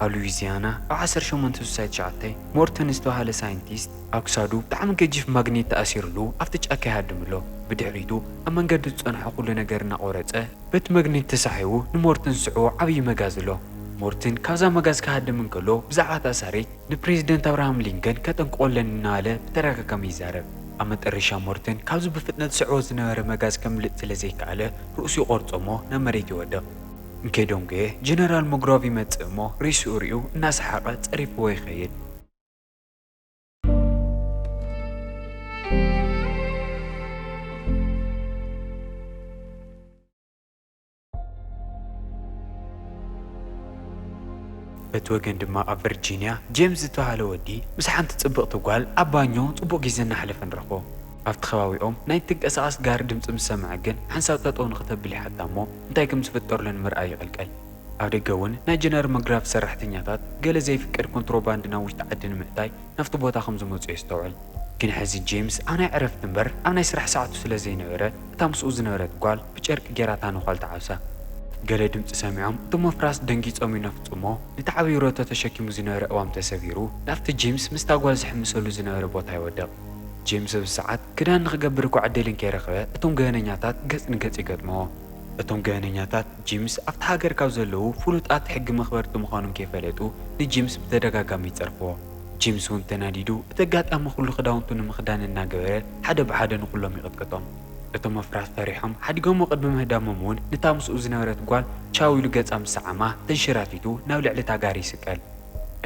ኣብ ሉዊዚያና ኣብ 1869 ሞርተን ዝተባሃለ ሳይንቲስት ኣብ ክሳዱ ብጣዕሚ ገጂፍ ማግኔት ተኣሲሩሉ ኣብቲ ጫካ ይሃድምሎ ብድሕሪቱ ኣብ መንገዲ ዝፀንሖ ኩሉ ነገር እናቆረፀ በቲ መግኔት ተሳሒቡ ንሞርተን ዝስዕቦ ዓብዪ መጋዝ ኣሎ ሞርተን ካብዛ መጋዝ ክሃድም እንከሎ ብዛዕባ ተኣሳሪት ንፕሬዚደንት ኣብርሃም ሊንከን ከጠንቅቆለን እናበለ ብተደጋጋሚ ይዛረብ ኣብ መጨረሻ ሞርተን ካብዚ ብፍጥነት ዝስዕቦ ዝነበረ መጋዝ ከምልጥ ስለዘይከኣለ ርእሱ ይቆርፆ እሞ ናብ መሬት ይወድቕ እንከይዶም ገ ጀነራል ሞግሮቭ ይመጽእ እሞ ሪስኡ ሪኡ እናሰሓቐ ፀሪፍዎ ይኸይድ በቲ ወገን ድማ ኣብ ቨርጂንያ ጄምስ ዝተባሃለ ወዲ ምስ ሓንቲ ጽብቕቲ ጓል ኣብ ባኞ ጽቡቕ ግዜ እናሕለፈ ንረኽቦ ኣብቲ ከባቢኦም ናይ ትንቀሳቐስ ጋሪ ድምፂ ምስ ሰምዐ ግን ሓንሳብ ጠጠው ንኽተብል ይሓታ እሞ እንታይ ከም ዝፍጠሩለን ምርኣይ ይቕልቀል ኣብ ደገ እውን ናይ ጀነራል ሞግሮቭ ሰራሕተኛታት ገለ ዘይፍቀድ ኮንትሮባንድ ናብ ውሽጢ ዓዲ ንምእታይ ናብቲ ቦታ ከም ዝመፁ የስተውዕል ግን ሕዚ ጄምስ ኣብ ናይ ዕረፍቲ እምበር ኣብ ናይ ስራሕ ሰዓቱ ስለ ዘይነበረ እታ ምስኡ ዝነበረት ጓል ብጨርቂ ጌራታ ንኳል ተዓብሳ ገለ ድምፂ ሰሚዖም እቶም መፍራስ ደንጊፆም ይነፍፁ እሞ ነቲ ዓብዪ ሮቶ ተሸኪሙ ዝነበረ እዋም ተሰቢሩ ናብቲ ጄምስ ምስታ ጓል ዝሕምሰሉ ዝነበረ ቦታ ይወድቕ ጄምስ ብሰዓት ክዳን ንኽገብር እኳ ዕድልን ከይረኸበ እቶም ገበነኛታት ገጽ ንገጽ ይገጥምዎ እቶም ገበነኛታት ጄምስ ኣብቲ ሃገር ካብ ዘለዉ ፍሉጣት ሕጊ መኽበርቲ ምዃኖም ከይፈለጡ ንጄምስ ብተደጋጋሚ ይጸርፍዎ ጄምስ እውን ተናዲዱ እቲ ኣጋጣሚ ኩሉ ክዳውንቱ ንምኽዳን እናገበረ ሓደ ብሓደ ንኩሎም ይቕጥቅጦም እቶም መፍራት ፈሪሖም ሓዲጎም ቅድሚ ምህዳሞም እውን ነታ ምስኡ ዝነበረት ጓል ቻው ኢሉ ገጻ ምስ ሰዓማ ተንሸራቲቱ ናብ ልዕሊ እታ ጋሪ ይስቀል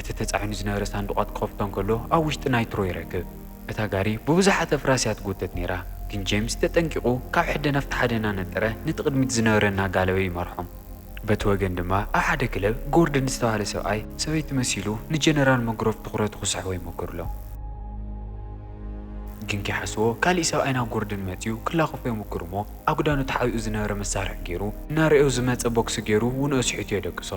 እቲ ተጻዒኑ ዝነበረ ሳንዱቓት ክኸፍቶ እንከሎ ኣብ ውሽጢ ናይትሮ ይረክብ እታ ጋሪ ብብዙሓት ኣፍራስ እያ ትጎተት ነይራ ግን ጄምስ ተጠንቂቑ ካብ ሕደ ናፍቲ ሓደ እናነጠረ ነቲ ቅድሚት ዝነበረ እናጋለበ ይመርሖም በቲ ወገን ድማ ኣብ ሓደ ክለብ ጎርደን ዝተባሃለ ሰብኣይ ሰበይቲ መሲሉ ንጀነራል ሞግሮቭ ትኩረቱ ክስሕቦ ይሞክርሎ ግን ከይሓስቦ ካሊእ ሰብኣይ ናብ ጎርደን መፂኡ ክላኸፎ ይሞክር እሞ ኣብ ክዳኑ ተሓቢኡ ዝነበረ መሳርሒ ገይሩ እናርአዮ ዝመፀ ቦክሲ ገይሩ ውንኦ ስሒቱ የደቅሶ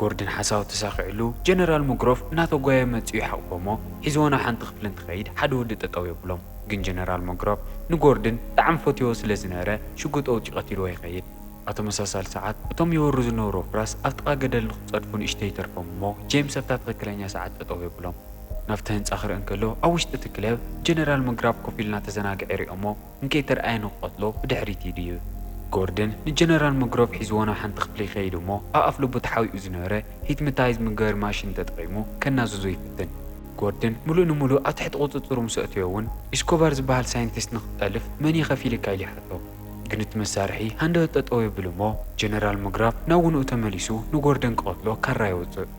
ጎርደን ሓሳቡ ተሳኺዕሉ ጀነራል ሞግሮቭ እናተጓየ መፂኡ ይሓቅፎ እሞ ሒዝዎ ናብ ሓንቲ ክፍሊ እንትኸይድ ሓደ ወዲ ጠጠው የብሎም ግን ጀነራል ሞግሮቭ ንጎርደን ብጣዕሚ ፈትዎ ስለ ዝነበረ ሽጉጥ ኣውፂኡ ቀቲልዎ ይኸይድ ኣብ ተመሳሳሊ ሰዓት እቶም ይወሩ ዝነበሩ ፍራስ ኣብ ጥቓ ገደል ንክፀድፉ ንእሽተይ ይተርፎም እሞ ጄምስ ኣብታ ትኽክለኛ ሰዓት ጠጠው የብሎም ናብቲ ህንፃ ክርኢ እንከሎ ኣብ ውሽጢ እቲ ክለብ ጀነራል ሞግሮቭ ኮፍ ኢሉ እናተዘናግዐ ይሪኦ እሞ እንከይተረኣየ ንክቐትሎ ብድሕሪት ይድይብ ጎርደን ንጀነራል ሞግሮቭ ሒዝዎ ናብ ሓንቲ ክፍሊ ይኸይድ እሞ ኣብ ኣፍ ልቡ ተሓቢኡ ዝነበረ ሂፕኖታይዝ ምግበር ማሽን ተጠቒሙ ከናዝዞ ይፍትን ጎርደን ሙሉእ ንሙሉእ ኣብ ትሕቲ ቁፅፅሩ ምስ ኣትዮ እውን ኢስኮባር ዝበሃል ሳይንቲስት ንክትጠልፍ መን ይኸፊል ኢልካ ኢሉ ይሓቶ ግን እቲ መሳርሒ ሃንደበ ጠጠው የብል እሞ ጀነራል ሞግሮቭ ናብ ውንኡ ተመሊሱ ንጎርደን ክቐትሎ ካራ ይወፅእ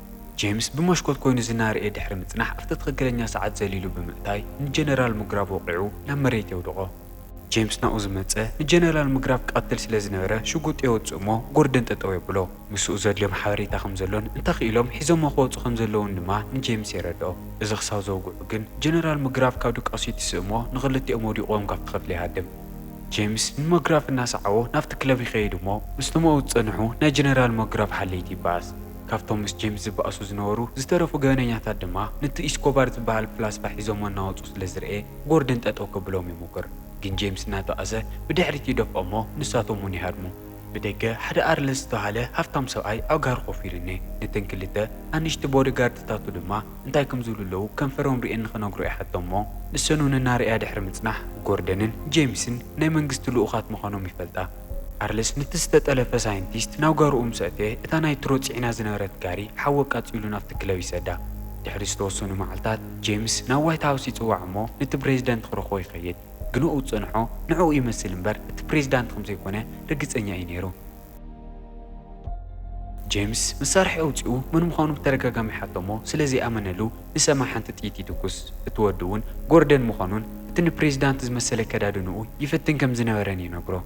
ጄምስ ብመሽኮት ኮይኑ ዝናርኤ ድሕሪ ምጽናሕ ኣብቲ ትኽክለኛ ሰዓት ዘሊሉ ብምእታይ ንጀነራል ሞግሮቭ ወቂዑ ናብ መሬት የውድቆ ጄምስ ናብኡ ዝመፀ ንጀነራል ሞግሮቭ ክቐትል ስለ ዝነበረ ሽጉጥ የውፅእ እሞ ጎርደን ጠጠው የብሎ ምስኡ ዘድልዮም ሓበሬታ ከም ዘሎን እንተኽኢሎም ሒዞሞ ክወፁ ከም ዘለውን ድማ ንጄምስ የረድኦ እዚ ክሳብ ዘውግዑ ግን ጀነራል ሞግሮቭ ካብ ድቃሱ ይትስእ እሞ ንኽልቲኦም ወዲቖም ካብቲ ክፍሊ ይሃድም ጄምስ ንሞግሮቭ እናሰዓቦ ናብቲ ክለብ ይኸይድ እሞ ምስቶም ኣብኡ ዝፀንሑ ናይ ጀነራል ሞግሮቭ ሓለይቲ ይበኣስ ካብቶም ምስ ጄምስ ዝበኣሱ ዝነበሩ ዝተረፉ ገበነኛታት ድማ ነቲ ኢስኮባር ዝበሃል ፍላስፋ ሒዞሞ እናወፁ ስለ ዝርአ ጎርደን ጠጠው ከብሎም ይሞክር ግን ጄምስ እናጠቐሰ ብድሕሪት ይደፍኦ እሞ ንሳቶም እውን ይሃድሙ ብደገ ሓደ ኣርለስ ዝተባሃለ ሃብታም ሰብኣይ ኣብ ጋሪ ኮፍ ኢሉ እኒሀ ነተን ክልተ ኣንሽቲ ቦዲጋርድታቱ ድማ እንታይ ከም ዝብሉ ኣለዉ ከንፈሮም ርአን ንኽነግሮ ይሓቶ እሞ ንሰን እውን እናርኣያ ድሕሪ ምጽናሕ ጎርደንን ጄምስን ናይ መንግስቲ ልኡኻት ምዃኖም ይፈልጣ ኣርለስ ነቲ ዝተጠለፈ ሳይንቲስት ናብ ጋርኡ ምስ ኣትየ እታ ናይ ትሮ ፅዒና ዝነበረት ጋሪ ሓዊ ኣቃፂሉ ናብቲ ክለብ ይሰዳ ድሕሪ ዝተወሰኑ መዓልታት ጄምስ ናብ ዋይት ሃውስ ይፅዋዕ እሞ ነቲ ፕሬዚዳንት ክረኽቦ ይኸይድ ግን ኡ ፀንሖ ንዕኡ ይመስል እምበር እቲ ፕሬዚዳንት ከም ዘይኮነ ርግፀኛ እዩ ነይሩ ጄምስ መሳርሒ ኣውፂኡ ምን ምዃኑ ብተደጋጋሚ ይሓቶ እሞ ስለዘይኣመነሉ ንሰማይ ሓንቲ ጥይት ይትኩስ እቲ ወዲ እውን ጎርደን ምዃኑን እቲ ንፕሬዚዳንት ዝመሰለ ከዳድንኡ ይፍትን ከም ዝነበረን ይነግሮ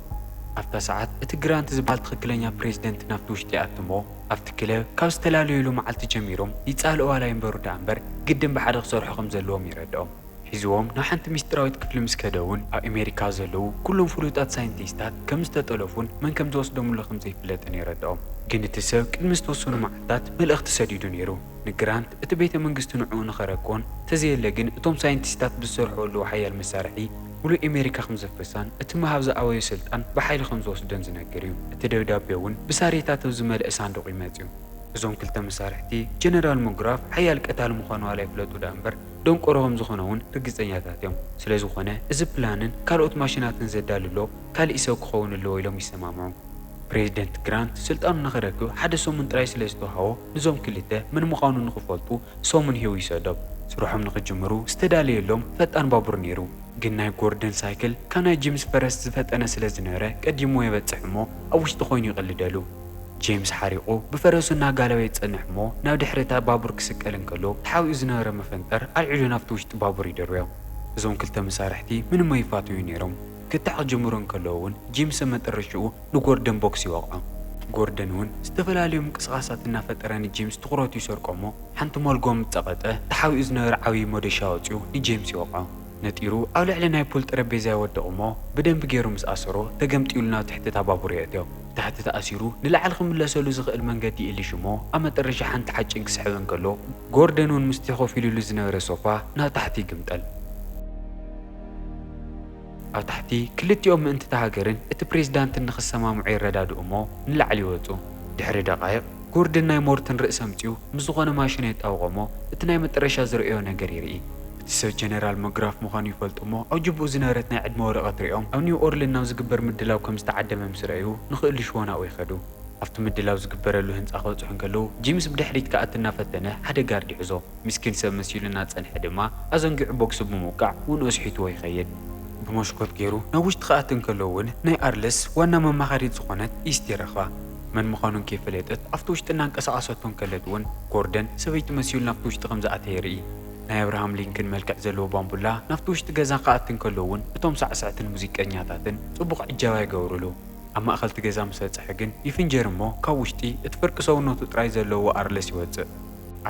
ኣብታ ሰዓት እቲ ግራንት ዝበሃል ትኽክለኛ ፕሬዚደንት ናብቲ ውሽጢ ይኣቱ እሞ ኣብቲ ክለብ ካብ ዝተላለየሉ መዓልቲ ጀሚሮም ይጻልኡ ዋላ ይንበሩ ዳ እምበር ግድን ብሓደ ክሰርሑ ከም ዘለዎም ይረድኦም ሒዝዎም ናብ ሓንቲ ሚስጥራዊት ክፍሊ ምስ ከደውን ኣብ ኣሜሪካ ዘለዉ ኩሎም ፍሉጣት ሳይንቲስታት ከም ዝተጠለፉን መን ከም ዝወስዶምሉ ከም ዘይፍለጥን ይረድኦም ግን እቲ ሰብ ቅድሚ ዝተወሰኑ መዓልትታት መልእኽቲ ሰዲዱ ነይሩ ንግራንት እቲ ቤተ መንግስቲ ንዕኡ ንኸረክቦን ተዘየለ ግን እቶም ሳይንቲስታት ብዝሰርሕሉ ሓያል መሳርሒ ሙሉእ ኣሜሪካ ከም ዘፈሳን እቲ መሃብ ዝኣወየ ስልጣን ብሓይሊ ከም ዝወስደን ዝነገር እዩ እቲ ደብዳቤ እውን ብሳሬታት ኣብ ዝመልአ ሳንዱቕ ይመጽ እዩ እዞም ክልተ መሳርሕቲ ጀነራል ሙግራፍ ሓያል ቀታሊ ምዃኑ ዋላ ይፍለጡ ዳ እምበር ደንቆሮም ዝኾነ እውን ርግፀኛታት እዮም። ስለዝኾነ እዚ ፕላንን ካልኦት ማሽናትን ዘዳልሎ ካሊእ ሰብ ክኸውን ኣለዎ ኢሎም ይሰማምዑ። ፕሬዚደንት ግራንት ስልጣኑ ንኽረክብ ሓደ ሰሙን ጥራይ ስለ ዝተውሃቦ ንዞም ክልተ ምን ምዃኑ ንኽፈልጡ ሰሙን ሂቡ ይሰዶም። ስርሖም ንኽጅምሩ ዝተዳለየሎም ፈጣን ባቡር ነይሩ። ግን ናይ ጎርደን ሳይክል ካብ ናይ ጄምስ ፈረስ ዝፈጠነ ስለ ዝነበረ ቀዲሞ የበፅሕ እሞ ኣብ ውሽጢ ኮይኑ ይቕልደሉ። ጄምስ ሓሪቑ ብፈረሱ እናጋለበ ይጸንሕ እሞ ናብ ድሕሪታ ባቡር ክስቀል እንከሎ ተሓዊኡ ዝነበረ መፈንጠር ኣልዒሉ ናብቲ ውሽጢ ባቡር ይደርብዮ። እዞም ክልተ መሳርሕቲ ምንም ኣይፋትዩ ነይሮም። ክታዕ ክጅምሩ እንከለዉ እውን ጄምስ መጨረሻኡ ንጎርደን ቦክስ ይወቕዖ። ጎርደን እውን ዝተፈላለዩ ምንቅስቓሳት እናፈጠረ ንጄምስ ትኩረቱ ይሰርቆ እሞ ሓንቲ ሞልጎም ፀቐጠ ተሓዊኡ ዝነበረ ዓብዪ ሞደሻ ወፂኡ ንጄምስ ይወቕዖ። ነጢሩ ኣብ ልዕሊ ናይ ፑል ጠረጴዛ ይወድቕ እሞ ብደንቢ ገይሩ ምስ ኣሰሮ ተገምጢሉ ናብ ትሕቲ እታ ባቡር የእትዮ። ታሕቲ ተኣሲሩ ንላዕሊ ክምለሰሉ ዝኽእል መንገዲ ኢልሽ እሞ ኣብ መጨረሻ ሓንቲ ሓጭን ክስሕብ እንከሎ ጎርደን እውን ምስቲ ኮፍ ኢሉሉ ዝነበረ ሶፋ ናብ ታሕቲ ይግምጠል። ኣብ ታሕቲ ክልቲኦም ምእንትታ ሃገርን እቲ ፕሬዚዳንትን ንኽሰማምዑ ይረዳድኡ እሞ ንላዕሊ ይወፁ። ድሕሪ ደቓይቕ ጎርደን ናይ ሞርተን ርእሲ ኣምፂኡ ምስ ዝኾነ ማሽን የጣውቆ እሞ እቲ ናይ መጨረሻ ዝርአዮ ነገር ይርኢ። እቲ ሰብ ጀነራል ሙግራፍ ምዃኑ ይፈልጡ እሞ ኣብ ጅብኡ ዝነበረት ናይ ዕድመ ወረቐት ሪኦም ኣብ ኒው ኦርሊን ናብ ዝግበር ምድላው ከም ዝተዓደመ ምስ ረኣዩ ንኽእልሽዎ ናብኡ ይኸዱ። ኣብቲ ምድላው ዝግበረሉ ህንፃ ክበፅሑ እንከለዉ ጄምስ ብድሕሪት ከኣት እናፈተነ ሓደ ጋርዲ ሒዞ ምስኪን ሰብ መሲሉ እናፀንሐ ድማ ኣዘንጊዑ ቦክሲ ብምውቃዕ ውንኡ ስሒትዎ ይኸይድ። ብመስኮት ገይሩ ናብ ውሽጢ ከኣት እንከለዉ እውን ናይ ኣርለስ ዋና መማኻሪት ዝኾነት ኢስት ይረኽባ። መን ምዃኑን ከይፈለጠት ኣብቲ ውሽጢ እናንቀሳቐሰቶ እንከለት እውን ጎርደን ሰበይቲ መሲሉ ናብቲ ውሽጢ ከም ዝኣተየ ይርኢ። ናይ ኣብርሃም ሊንከን መልክዕ ዘለዎ ባምቡላ ናብቲ ውሽጢ ገዛ ከኣት እንከለዉ እውን እቶም ሳዕሳዕትን ሙዚቀኛታትን ጽቡቕ ዕጃባ ይገብሩሉ። ኣብ ማእኸልቲ ገዛ ምስ በፅሐ ግን ይፍንጀር እሞ ካብ ውሽጢ እቲ ፍርቂ ሰውነቱ ጥራይ ዘለዎ ኣርለስ ይወፅእ።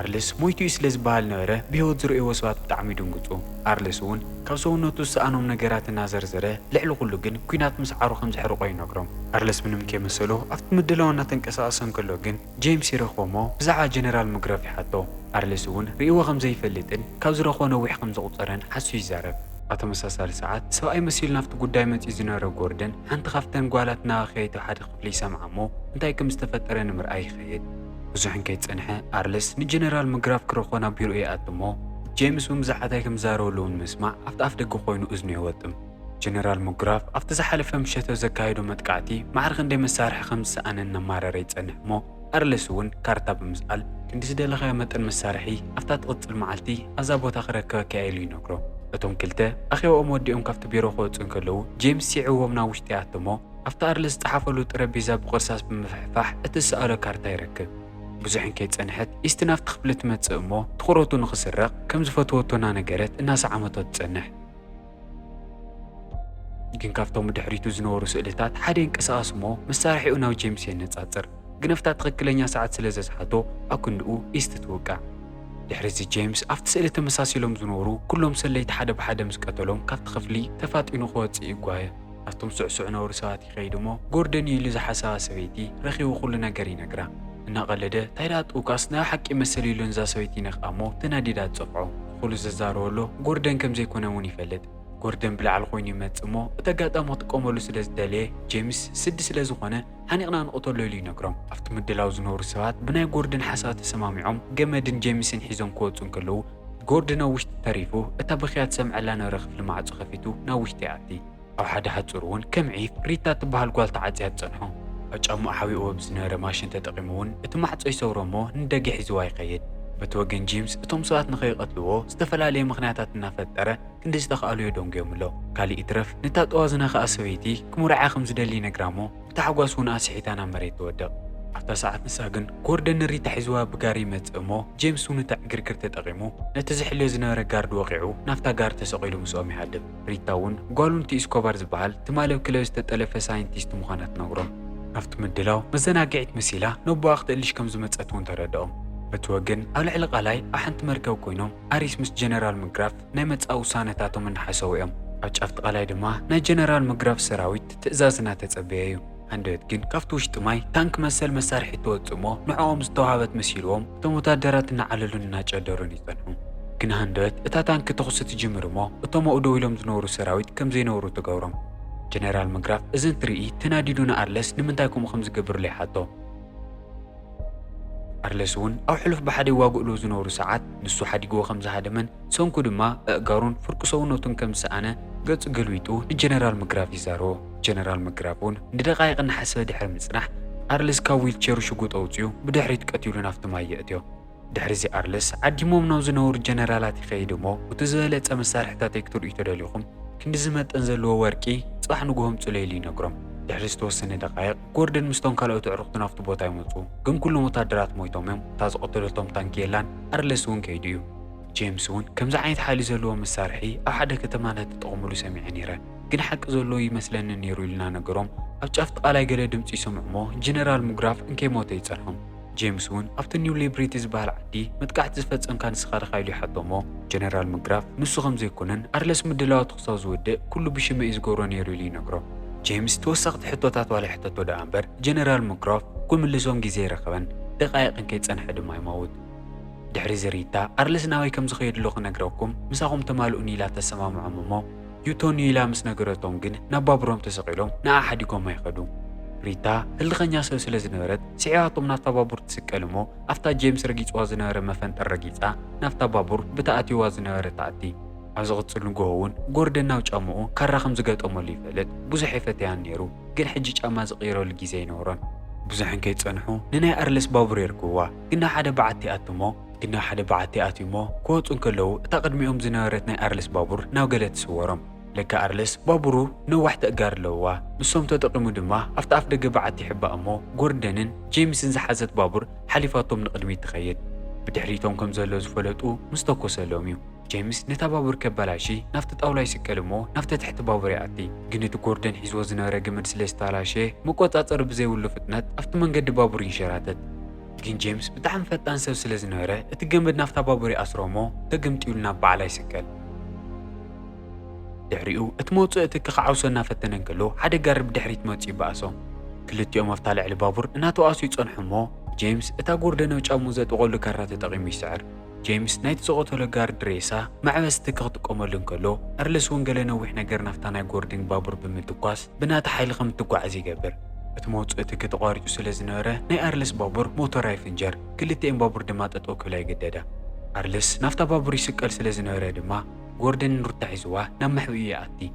ኣርለስ ሞይቱ እዩ ስለ ዝበሃል ነበረ ብሂወት ዝርእይዎ ሰባት ብጣዕሚ ይድንግፁ። ኣርለስ እውን ካብ ሰውነቱ ዝሰኣኖም ነገራት እናዘርዘረ ልዕሊ ኩሉ ግን ኩናት ምስ ዓሩ ከም ዘሕርቆ ይነግሮም። ኣርለስ ምንም ከይመሰሎ ኣብቲ ምድላው እናተንቀሳቐሰ እንከሎ ግን ጄምስ ይረኽቦ እሞ ብዛዕባ ጀነራል ሙግራፍ ይሓቶ። ኣርለስ እውን ርእይዎ ከም ዘይፈልጥን ካብ ዝረኽቦ ነዊሕ ከም ዘቑፀረን ሓስዩ ይዛረብ። ኣብ ተመሳሳሊ ሰዓት ሰብኣይ መሲሉ ናብቲ ጉዳይ መፂኡ ዝነበረ ጎርደን ሓንቲ ካፍተን ጓላት እናኸየት ሓደ ክፍሊ ይሰምዓ እሞ እንታይ ከም ዝተፈጠረ ንምርኣይ ይኸይድ። ብዙሕን ከይፀንሐ ኣርለስ ንጀነራል ሙግራፍ ክረኽቦ ናብ ቢሮኡ ይኣቱ እሞ ጄምስ እውን ብዛዕታይ ከም ዝዛረበሉ እውን ምስማዕ ኣብቲ ኣፍ ደገ ኮይኑ እዝኑ ይወጥም። ጀነራል ሙግራፍ ኣብቲ ዝሓለፈ ምሸቶ ዘካየዶ መጥቃዕቲ ማዕረ ክንደይ መሳርሒ ከም ዝሰኣነ እናማረረ ይጸንሕ እሞ ኣርለስ እውን ካርታ ብምስኣል ክንዲ ዝደለኻዮ መጠን መሳርሒ ኣብታ ትቕፅል መዓልቲ ኣብዛ ቦታ ክረክበካ ኢሉ ይነግሮ። እቶም ክልተ ኣኼቦኦም ወዲኦም ካብቲ ቢሮ ክወፁ እንከለዉ ጄምስ ሲዕዎም ናብ ውሽጢ ይኣቱ እሞ ኣብቲ ኣርለስ ዝፀሓፈሉ ጠረጴዛ ብቕርሳስ ብምፍሕፋሕ እቲ ዝሰኣሎ ካርታ ይረክብ። ብዙሕን ከይፀንሐት ኢስቲ ናብቲ ክፍሊ ትመፅእ እሞ ትኹረቱ ንኽስረቕ ከም ዝፈትወቶ እናነገረት እናሰዓመቶ ትጸንሕ። ግን ካብቶም ብድሕሪቱ ዝነበሩ ስእልታት ሓደ ይንቀሳቐስ እሞ መሳርሒኡ ናብ ጄምስ የነጻጽር። ግን ኣብታ ትኽክለኛ ሰዓት ስለ ዘስሓቶ ኣብ ክንድኡ ኢስቲ ትውቃዕ። ድሕሪዚ ጄምስ ኣብቲ ስእሊ ተመሳሲሎም ዝነበሩ ኩሎም ሰለይቲ ሓደ ብሓደ ምስ ቀተሎም ካብቲ ክፍሊ ተፋጢኑ ክወፅእ ይጓየ። ኣብቶም ስዕስዕ ነብሩ ሰባት ይኸይድ እሞ ጎርደን ኢሉ ዝሓሰባ ሰበይቲ ረኺቡ ኩሉ ነገር ይነግራ። እናቐለደ ታይዳ ጥውቃስ ናብ ሓቂ መሰል ኢሉ ንዛ ሰበይቲ ይነኽኣ እሞ ተናዲዳ ትፀፍዖ። ኩሉ ዘዛረበሎ ጎርደን ከም ዘይኮነ እውን ይፈልጥ። ጎርደን ብላዕሊ ኮይኑ ይመጽእ እሞ እቲ ኣጋጣሚ ክጥቀመሉ ስለ ዝደለየ ጄምስ ስዲ ስለ ዝኾነ ሓኒቕና ንቕተሎ ኢሉ ይነግሮም። ኣብቲ ምድላው ዝነበሩ ሰባት ብናይ ጎርደን ሓሳብ ተሰማሚዖም ገመድን ጄምስን ሒዞም ክወፁ እንከለዉ ጎርደን ኣብ ውሽጢ ተሪፉ እታ ብኽያት ሰምዐላ ነበረ ክፍሊ ማዕጾ ከፊቱ ናብ ውሽጢ ይኣቲ። ኣብ ሓደ ሓጹር እውን ከም ዒፍ ሪታ ትበሃል ጓል ተዓፅያ ትጸንሖ። ኣብ ጫምኡ ሓዊኡ ብዝነበረ ማሽን ተጠቒሙ እውን እቲ ማዕጾ ይሰብሮ እሞ ንደገ ሒዝዋ ይኸይድ። በቲ ወገን ጄምስ እቶም ሰባት ንኸይቐትልዎ ዝተፈላለየ ምኽንያታት እናፈጠረ ክንዲ ዝተኽኣሉ የደንጉዮም ኣሎ። ካሊእ ይትረፍ ነታ ጠዋ ዝነኽኣ ሰበይቲ ክምርዓ ከም ዝደሊ ይነግራ እሞ ብታሕጓስ እውን ኣስሒታ ናብ መሬት ትወድቕ። ኣብታ ሰዓት ንሳ ግን ጎርደን ንሪታ ሒዝዋ ብጋሪ ይመጽእ እሞ ጄምስ እውን እቲ ዕግርግር ተጠቒሙ ነቲ ዝሕልዮ ዝነበረ ጋርዲ ወቂዑ ናፍታ ጋሪ ተሰቒሉ ምስኦም ይሃድም። ሪታ እውን ጓሉ ንቲ ኢስኮባር ዝበሃል ትማለብ ክለብ ዝተጠለፈ ሳይንቲስት ምዃና ትነግሮም። ኣብቲ ምድላው መዘናግዒት መሲላ ነቦኣ ክትእልሽ ከም ዝመጸት እውን ተረድኦም። በቲ ወገን ኣብ ልዕሊ ቃላይ ኣብ ሓንቲ መርከብ ኮይኖም ኣሪስ ምስ ጀነራል ሙግራፍ ናይ መጻኢ ውሳነታቶም እናሓሰቡ እዮም። ኣብ ጫፍቲ ቃላይ ድማ ናይ ጀነራል ሙግራፍ ሰራዊት ትእዛዝ እናተጸበየ እዩ። ሃንደበት ግን ካብቲ ውሽጢ ማይ ታንክ መሰል መሳርሒ ትወፅእ እሞ ንዕኦም ዝተዋሃበት መሲልዎም እቶም ወታደራት እናዓለሉን እናጨደሩን ይጸንሑ። ግን ሃንደበት እታ ታንክ ተኹሲ ትጅምር እሞ እቶም ኣብኡ ደው ኢሎም ዝነበሩ ሰራዊት ከም ዘይነበሩ ትገብሮም። ጀነራል ሙግራፍ እዘን ትርኢ ተናዲዱ ንኣርለስ ንምንታይ ከምኡ ከም ዝገብርሉ ይሓቶ። أرلس ون أو حلف بحد يواجهلو زنور ساعات نسو حد يجوا خمسة هادمن سونكو دما أقارون فرقصونوتن كم سنة قص قلويتو الجنرال مغرافي زارو جنرال مغرافون ندقايق نحسب دحر مصنح أرلس كاويل تشيرو شقوط أوتيو بدحريت قتيلو نافت ما يأتيو دحرزي أرلس عديموم نوزنور جنرالات يخيدمو وتزالت مسارحتات يكتور يتداليخم كندزمت أنزلو وركي صح نقوهم تليلي نقرم دحرز توسنة دقائق غوردن مستون كالوتو عرقتو نافتو بوتا يموتو قم كل متادرات مويتوميم تاز قتلتهم تانكيلان أرلس ون كيديو جيمس ون كم زعيت حالي زلو مسارحي أو حدا كتمانات تقوملو سميع نيرا كن حق زلو يمثلن نيرو لنا نقرم أو شافت قالاي قلا دمتي سمعمو جنرال مغراف انكي موتي يتصرحهم جيمس ون أفت نيو ليبريتيز بحال عدي متقاعد زفت ان كان سخار خايلو حطمو جنرال مغراف نسو خمزي كونن أرلس مدلاو تخصاو زودق كلو بشمي إزغورو نيرو لي نقرم جيمس توسقت حطوتات ولا حطوتو دا أمبر جنرال مغراف كل من لزوم جيزي رخبن دقائق انكي تسنح دما يموت دحري زريتا أرلس ناوي كم زخيد لوغ نقروكم مساقم تمالو نيلا تسمام عممو يوتو نيلا مس نقرتون جن نبابروم تسقيلوم نا أحد يكون ما يخدو ريتا اللي غنيا سو سلازنورت سعياتهم نافتا بابور تسكلمو أفتا جيمس رقيت وازنور مفنت الرقيتا نافتا بابور بتاعتي وازنور تاعتي عزغت سلنقوهون غوردن ناوش أمو كارا خمزقات أمو اللي فلت بوزحي فتيان نيرو قل حجيج أما زغيرو لقيزي نوران بوزحن كي تصنحو نناي أرلس بابور يركوا قلنا حدا بعتي أتمو قلنا حدا بعتي أتمو كوت انكلو تقدميهم زنورتنا أرلس بابور ناو قلت سورم لكا أرلس بابورو نوحت أقار لوا نسوم تتقيمو دما أفتا أفدق بعتي حبا أمو غوردنن جيمسن زحازت بابور حليفاتهم نقدمي تخيد بدحريتهم كم زلو زفلتو مستوكو سلوميو جيمس نتا بابور كبالاشي نفت طاولا يسكلمو نفت تحت بابور يعطي قنيت غوردن حيزو زناره قمد سلستالاشي مقوطاطر بزي ولو فتنت أفت منقد بابور ينشراتت كين جيمس بتعم فتان سو سلزناره اتقمد نفتا بابور يأسرومو تقمت يولنا بعلا يسكل دحريو اتموتو اتكخعوسنا فتنن كلو حدا قرب دحريت موتي باسو كلتيوم افتالع البابور اناتو اسو يصنحمو جيمس اتا غوردن وچامو زتقولو كرات تقيم يسعر جيمس نايت زغوتو لغار دريسا مع بستك تقوملن كلو ارلس ونقل نوح نجر نفتانا غوردن بابور بمتقواس بنات حيل خم تقعز يقبر اتموتو اتك تقاريو سلازناره ناي ارلس بابور موتور يفنجر كلتيم بابور دمات اتوكلا يقددا ارلس نفتا بابور يسكل سلازناره دما غوردن رتا حزوا نمحوية أتي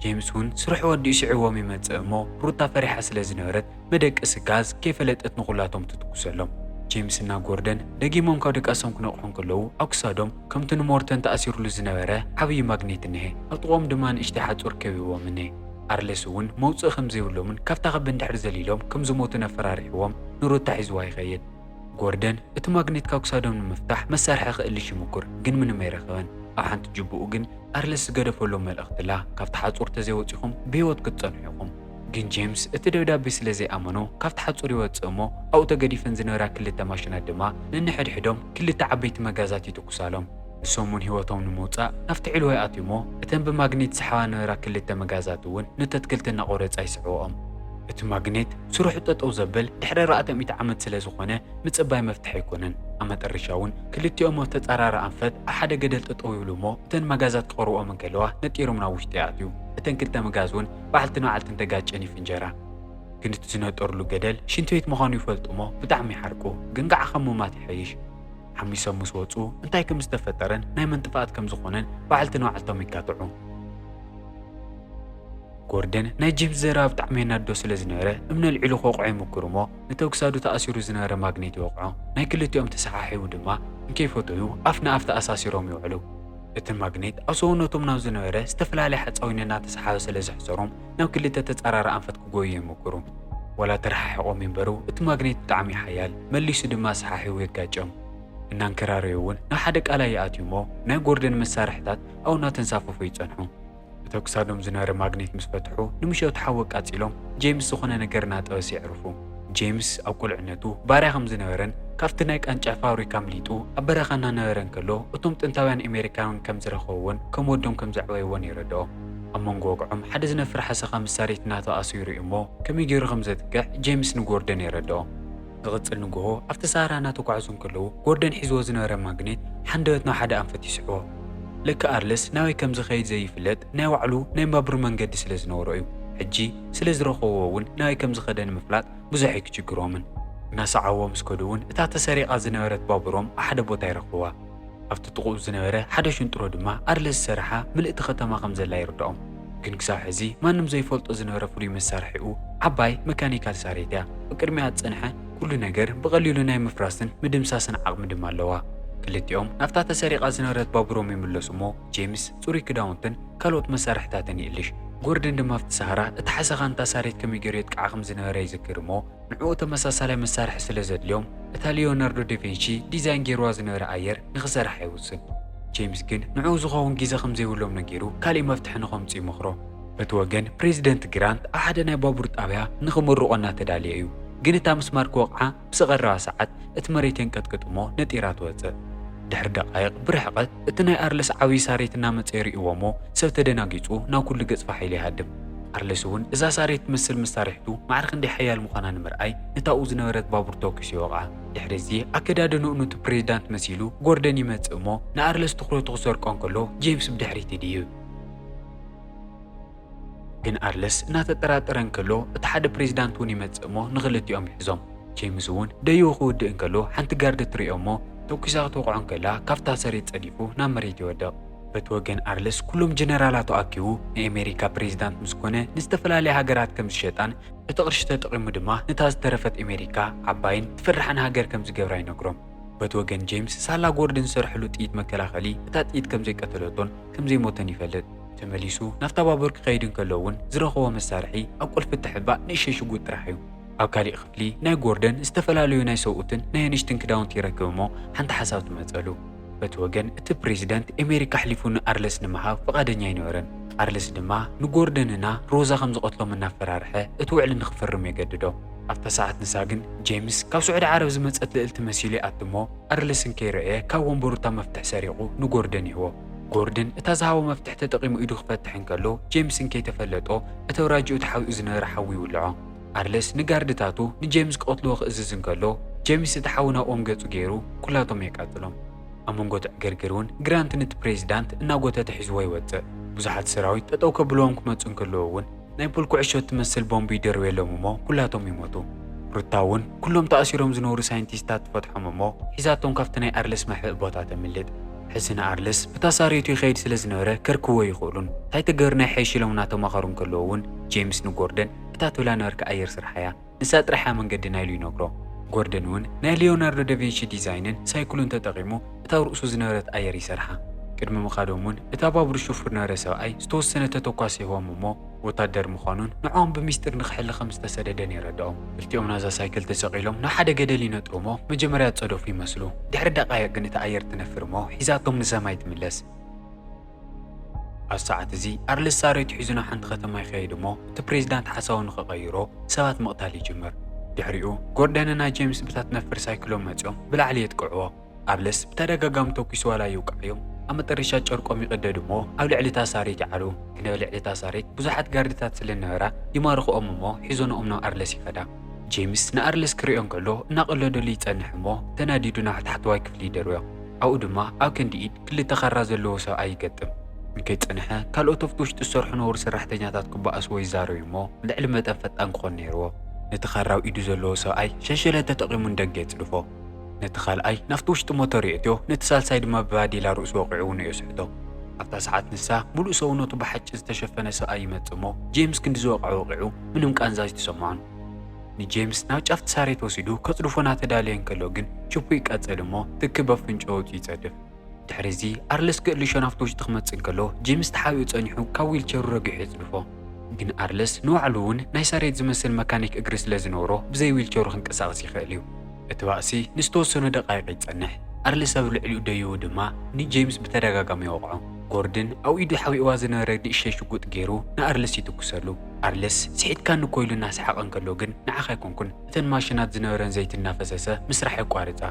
جيمس هون سرح ودي يسعوا مما تأمو رتا فريحة سلازنورت مدك اسكاز كيف لتقت نقولاتهم تتكسلهم جيمس نا غوردن دقيمهم كودك أسهم كنوقحون كلو أكسادهم كم تنمورتن تأثير لزنوره حوي ماغنيت نهي أطوام دمان اشتحات أركبي ومنه أرلس هون موت خمزي ولومن كفتا غبن دحر زليلهم كم زموتنا فراريحوهم نروتا حزوا يخيد غوردن اتماغنيت كاكسادهم المفتاح مسارح خقلي شمكر جن من ميرخوان أحنت جبو جن أرلس قرفوا مال اختلا كافت حاصور تزوجهم بيوت كتصنعهم جن جيمس اتدودا بسلزي أمنو كافت حاصور يوتصمو أو تجدي فنزنورا كل تماشنا دما لأن حدهم كل تعبيت مجازاتي تكسالهم سومون هوتهم نموتا نفتعلوا يأتيمو اتن بماغنيت سحوانورا كل تمجازاتون نتتكلتنا قورت أي سعوهم اتماغنيت سروح تطو زبل دحر رأتم يتعمد سلازخونه متصباي مفتح يكونن أما ترشاون كلتيوم تتقرار أنفت أحد قدل تطو يلومو تن مجازات قروء من كلوه نتيرو من وشتياتيو اتن كلتا مجازون بعلتنا عالتن تقاجني فنجرة كنت تزنوت أرلو قدل شنتويت مخانو يفلتومو بتعمي حركو قنقع خمو ما تحيش حمي سمو سوتو انتاي كم استفترن ناي منتفات كم زخونن بعلتنا عالتهم يكاتعو غوردن ناي جيمس زرا بتعمينا دو سلازناره من العلو خوقعي مكرمو نتوكسادو تأثيرو زناره ماغنيت يوقعو ناي كلتيوم تسحاحي ودما كيف فتويو أفنا أفتا أساسيروم يوعلو اتن ماغنيت أصونوتم ناو زناره استفلالي حتصويننا تسحاو سلازحسروم ناو كلتا تتقرار أنفت كوغوي مكرو ولا ترححي قومين برو اتن ماغنيت تعمي حيال مليسو دما سحاحي ويقاجم إنان كراريوون نا حدك ألا يأتيمو ناي غوردن مسارحتات أو نا تنسافو يتصنحو تكسادهم زنار ماغنيت مسفتحو نمشيو تحوق أتيلهم جيمس سخنا نقرنا تأسي يعرفو جيمس أو كل عنتو باريخم زنارن كافتنايك أنجا فاوري كامليتو أبرخنا نارن كلو أتوم تنتاوان أمريكان كم زرخوون كم ودهم كم زعويوان يردو أمون قوقعهم حدزنا فرحة سخا مساريتنا تأسيري إمو كم يجيرو خمزتك جيمس نغوردن يردو غتصل نغوهو أفتسارانا تقعزون كلو غوردن حيزو زنار ماغنيت حندوتنا حدا أنفت يسعوه لك أرلس ناوي كم زخيد زي فلت ناوي وعلو ناي مابر منقد سلز نورو حجي سلز رخوون ناوي كم زخدن مفلات بزحيك تشكرومن እናሰዓቦም ምስ ከዱ እውን እታ ተሰሪቓ ዝነበረት ባቡሮም ኣብ ሓደ ቦታ ይረኽብዋ። ኣብቲ ጥቑኡ ዝነበረ ሓደ ሽንጥሮ ድማ ኣርለስ ዝሰርሓ ምልእቲ ከተማ ከም ዘላ ይርድኦም። ግን ክሳብ ሕዚ ማንም ዘይፈልጦ ዝነበረ ፍሉይ መሳርሒኡ ዓባይ መካኒካል ሳሬት እያ። ብቅድሚያ ዝጸንሐ ኩሉ ነገር ብቐሊሉ ናይ ምፍራስን ምድምሳስን ዓቕሚ ድማ ኣለዋ። ክልቲኦም ናብታ ተሰሪቓ ዝነበረት ባቡሮም ይምለሱ እሞ ጄምስ ጽሩይ ክዳውንትን ካልኦት መሳርሕታትን ይእልሽ። ጎርደን ድማ ኣብቲ ሰሃራ እቲ ሓሰኻንታ ሳሬት ከመይ ገይሩ የጥቃዓ ከም ዝነበረ ይዝክር እሞ ንዕኡ ተመሳሳላይ መሳርሒ ስለ ዘድልዮም እታ ሊዮናርዶ ዳቪንቺ ዲዛይን ገይርዋ ዝነበረ ኣየር ንኽሰርሓ ይውስን። ጄምስ ግን ንዕኡ ዝኸውን ግዜ ከም ዘይብሎም ነጊሩ ካሊእ መፍትሒ ንኸምፁ ይመኽሮ። በቲ ወገን ፕሬዚደንት ግራንት ኣብ ሓደ ናይ ባቡር ጣብያ ንኽምርቆ እናተዳልየ እዩ። ግን እታ ምስማር ክወቕዓ ብዝቐረባ ሰዓት እቲ መሬት የንቀጥቅጥ እሞ ነጢራ ትወፅእ። ድሕሪ ደቓይቕ ብርሕቐት እቲ ናይ ኣርለስ ዓብዪ ሳሬት እናመፀ ይርእዎ እሞ ሰብ ተደናጊጹ ናብ ኩሉ ገጽ ፋሒሉ ይሃድም። ኣርለስ እውን እዛ ሳሬት ትመስል መሳርሒቱ ማዕርኽ እንደ ሓያል ምዃና ንምርኣይ ነታኡ ዝነበረት ባቡር ተወኪሱ ይወቕዓ። ድሕሪ እዚ ኣከዳድንኡ ነቲ ፕሬዚዳንት መሲሉ ጎርደን ይመጽእ እሞ ንኣርለስ ትኹረቱ ክሰርቆ እንከሎ ጄምስ ብድሕሪት ይድይብ። ግን ኣርለስ እናተጠራጠረ እንከሎ እቲ ሓደ ፕሬዚዳንት እውን ይመጽእ እሞ ንኽልቲኦም ይሕዞም። ጄምስ እውን ደይቡ ክውድእ እንከሎ ሓንቲ ጋርዲ ትሪኦ እሞ ተኩሳ ክትወቕዖ እንከላ ካብታ ሰሬት ጸዲፉ ናብ መሬት ይወድቕ። በቲ ወገን ኣርለስ ኩሎም ጀነራላት ተኣኪቡ ንኣሜሪካ ፕሬዚዳንት ምስ ኮነ ንዝተፈላለየ ሃገራት ከም ዝሸጣን እቲ ቅርሺ ተጠቒሙ ድማ ነታ ዝተረፈት ኣሜሪካ ዓባይን ትፍርሓን ሃገር ከም ዝገብራ ይነግሮም። በቲ ወገን ጄምስ ሳላ ጎርደን ዝሰርሕሉ ጥይት መከላኸሊ እታ ጥይት ከም ዘይቀተለቶን ከም ዘይሞተን ይፈልጥ። ተመሊሱ ናፍታ ባቡር ክኸይድ እንከሎ እውን ዝረኸቦ መሳርሒ ኣብ ቁልፊ እትሕባእ ንእሽተይ ሽጉጥ ጥራሕ እዩ። ኣብ ካሊእ ክፍሊ ናይ ጎርደን ዝተፈላለዩ ናይ ሰብኡትን ናይ ኣንሽትን ክዳውንቲ ይረክብ እሞ ሓንቲ ሓሳብ ትመጸሉ። በቲ ወገን እቲ ፕሬዚደንት ኣሜሪካ ሕሊፉ ንኣርለስ ንምሃብ ፈቓደኛ ኣይነበረን። ኣርለስ ድማ ንጎርደንና ሮዛ ከም ዝቐትሎም እናፈራርሐ እቲ ውዕሊ ንኽፈርም የገድዶ። ኣብታ ሰዓት ንሳ ግን ጄምስ ካብ ስዑድ ዓረብ ዝመጸት ልዕልቲ መሲሉ ይኣት እሞ ኣርለስን ከይረአየ ካብ ወንበሩታ መፍትሒ ሰሪቑ ንጎርደን ይህቦ። ጎርደን እታ ዝሃቦ መፍትሒ ተጠቒሙ ኢዱ ክፈትሕ እንከሎ ጄምስን ከይተፈለጦ እቲ ኣውራጅኡ ተሓዊኡ ዝነበረ ሓዊ ይውልዖ። ኣርለስ ንጋርድታቱ ንጄምስ ክቐትልዎ ክእዝዝ እንከሎ ጄምስ እቲ ሓዊ ናብኦም ገጹ ገይሩ ኩላቶም የቃጽሎም። ኣብ መንጎ ዕግርግር እውን ግራንት ነቲ ፕሬዚዳንት እናጎተተ ሒዝዎ ይወፅእ። ብዙሓት ሰራዊት ጠጠው ከብልዎም ክመፁ እንከለዉ እውን ናይ ፑል ኩዕሾ ትመስል ቦምቢ ይደርብየሎም እሞ ኩላቶም ይሞቱ። ሩታ እውን ኩሎም ተኣሲሮም ዝነበሩ ሳይንቲስታት ትፈትሖም እሞ ሒዛቶም ካብቲ ናይ ኣርለስ መሕብእ ቦታ ተምልጥ። ሕዚ ንኣርለስ ብታ ሳሬቱ ይኸይድ ስለ ዝነበረ ከርክዎ ይኽእሉን እንታይ ተገር ናይ ሓይሽ ኢሎም እናተማኸሩ እንከለዉ እውን ጄምስ ንጎርደን እታ ትብላ ነበርካ ኣየር ስርሓያ ንሳ ጥራሕያ መንገዲ ናይሉ ይነግሮ። ጎርደን እውን ናይ ሊዮናርዶ ዳቪንቺ ዲዛይንን ሳይክሉን ተጠቒሙ እታ ርእሱ ዝነበረት ኣየር ይሰርሓ። ቅድሚ ምኻዶም እውን እታ ባቡር ሹፍር ነበረ ሰብኣይ ዝተወሰነ ተተኳስ ሂቦም እሞ ወታደር ምዃኑን ንዖም ብምስጢር ንክሕሊ ከም ዝተሰደደን ይረድኦም። ክልቲኦም ናዛ ሳይክል ተሰቒሎም ናብ ሓደ ገደል ይነጥሩ እሞ መጀመርያ ዝጸደፉ ይመስሉ። ድሕሪ ደቓይቕ ግን እታ ኣየር ትነፍር እሞ ሒዛቶም ንሰማይ ትምለስ። ኣብ ሰዓት እዚ ኣርለስ ሳሬቱ ሒዙ ናብ ሓንቲ ከተማ ይኸይድ እሞ እቲ ፕሬዚዳንት ሓሳቡ ንኽቐይሮ ሰባት ምቕታል ይጅምር። ድሕሪኡ ጎርደንና ጄምስ ብታ ትነፍር ሳይክሎም መጺኦም ብላዕሊ የጥቅዕዎ። ኣርለስ ብተደጋጋሚ ተኪሱ ዋላ ይውቃዕዮም። ኣብ መጨረሻ ጨርቆም ይቕደድ እሞ ኣብ ልዕሊ እታ ሳሬት ይዓሉ። ግን ኣብ ልዕሊ እታ ሳሬት ብዙሓት ጋርድታት ስለነበራ ይማርኽኦም እሞ ሒዞንኦም ናብ ኣርለስ ይኸዳ። ጄምስ ንኣርለስ ክሪኦ እንከሎ እናቐለደሉ ይጸንሕ እሞ ተናዲዱ ናብ ታሕተዋይ ክፍሊ ይደርብዮ። ኣብኡ ድማ ኣብ ክንዲ ኢድ ክልተ ካራ ዘለዎ ሰብኣይ ይገጥም። ንከይጸንሐ ካልኦት ኣብቲ ውሽጢ ዝሰርሑ ዝነበሩ ሰራሕተኛታት ክበኣስዎ ይዛረዩ እሞ ልዕሊ መጠን ፈጣን ክኾን ነይርዎ። ነቲ ካራብ ኢዱ ዘለዎ ሰብኣይ ሸንሸለት ተጠቒሙ ንደገ የጽድፎ። ነቲ ካልኣይ ናፍቲ ውሽጢ ሞተር የእትዮ፣ ነቲ ሳልሳይ ድማ ብባዲላ ርእሱ ወቂዑ እውን የስሕቶ። ኣብታ ሰዓት ንሳ ሙሉእ ሰውነቱ ብሓጭ ዝተሸፈነ ሰብኣይ ይመጽእ እሞ ጄምስ ክንዲ ዝወቕዐ ወቂዑ ምንም ቃንዛዝ ተሰምዖን። ንጄምስ ናብ ጫፍቲ ሳሬት ወሲዱ ከጽድፎ እናተዳለየ እንከሎ ግን ችፑ ይቃጸል እሞ ትክብ ኣፍንጮ ወፂኡ ይጸድፍ። ድሕሪ እዚ ኣርለስ ክእልሾ ናፍቲ ውሽጢ ክመጽእ እንከሎ ጄምስ ተሓቢኡ ጸኒሑ ካብ ዊልቸሩ ረጊሑ የጽድፎ። ግን ኣርለስ ንባዕሉ እውን ናይ ሳሬት ዝመስል መካኒክ እግሪ ስለ ዝነበሮ ብዘይ ዊልቸሩ ክንቀሳቐስ ይኽእል እዩ። እቲ ባእሲ ንዝተወሰኑ ደቓይቕ ይጸንሕ። ኣርለስ ኣብ ልዕሊኡ ደይቡ ድማ ንጄምስ ብተደጋጋሚ ይወቕዖ። ጎርደን ኣብ ኢዱ ሓዊእዋ ዝነበረ ንእሽተይ ሽጉጥ ገይሩ ንኣርለስ ይትኩሰሉ። ኣርለስ ስሒትካ ንኮይሉ እናሰሓቐ እንከሎ ግን ንዓኻ ኣይኮንኩን እተን ማሽናት ዝነበረን ዘይቲ እናፈሰሰ ምስራሕ የቋርጻ።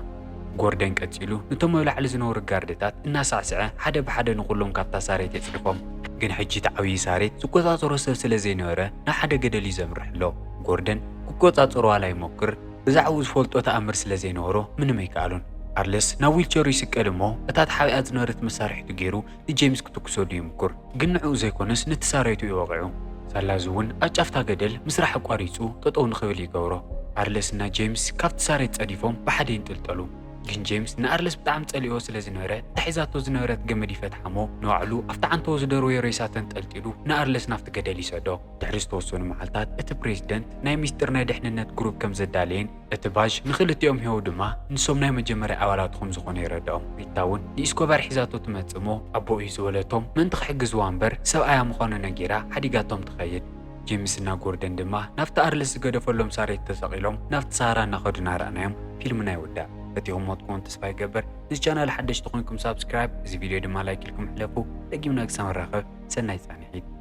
ጎርደን ቀጺሉ ነቶም ኣብ ላዕሊ ዝነበሩ ጋርድታት እናሳዕስዐ ሓደ ብሓደ ንኹሎም ካብታ ሳሬት የጽድፎም። ግን ሕጂ እቲ ዓብዪ ሳሬት ዝቆጻጸሮ ሰብ ስለ ዘይነበረ ናብ ሓደ ገደል እዩ ዘምርሕ ኣሎ። ጎርደን ክቆጻጸሮ ዋላ ይሞክር፣ ብዛዕባኡ ዝፈልጦ ተኣምር ስለ ዘይነበሮ ምንም ኣይከኣሉን። ኣርለስ ናብ ዊልቸሩ ይስቀል እሞ እታ ተሓቢኣ ዝነበረት መሳርሒቱ ገይሩ ንጄምስ ክትኩሰሉ ይምኩር። ግን ንዕኡ ዘይኮነስ ነቲ ሳሬቱ ይወቂዑ። ሳላዝ እውን ኣብ ጫፍታ ገደል ምስራሕ ኣቋሪጹ ጠጠው ንኽብል ይገብሮ። ኣርለስና ጄምስ ካብቲ ሳሬት ጸዲፎም ብሓደ ይንጥልጠሉ ግን ጄምስ ንኣርለስ ብጣዕሚ ጸሊኦ ስለ ዝነበረ ተሒዛቶ ዝነበረት ገመድ ይፈትሓሞ ንባዕሉ ኣብቲ ዓንቶ ዝደርበዮ ሬሳ ተንጠልጢሉ ንኣርለስ ናፍቲ ገደል ይሰዶ ድሕሪ ዝተወሰኑ መዓልታት እቲ ፕሬዚደንት ናይ ሚስጥር ናይ ድሕንነት ግሩፕ ከም ዘዳለየን እቲ ባዥ ንኽልቲኦም ሂቦ ድማ ንሶም ናይ መጀመርያ ኣባላት ከም ዝኾኑ ይረድኦም ሪታ እውን ንኢስኮባር ሒዛቶ ትመጽእ እሞ ኣቦኡ እዩ ዝበለቶም ምንቲ ክሕግዝዋ እምበር ሰብኣያ ምዃኑ ነጊራ ሓዲጋቶም ትኸይድ ጄምስና ጎርደን ድማ ናፍቲ ኣርለስ ዝገደፈሎም ሳሬት ተሰቒሎም ናፍቲ ሳራ እናኸዱ እናረኣናዮም ፊልምና ይውዳእ فتيهم مطكون تسفاي قبر نس channel حدش تخونكم سبسكرايب زي فيديو دما لايك لكم حلفو لقيمنا اقسام الرخف سنة يساني حيد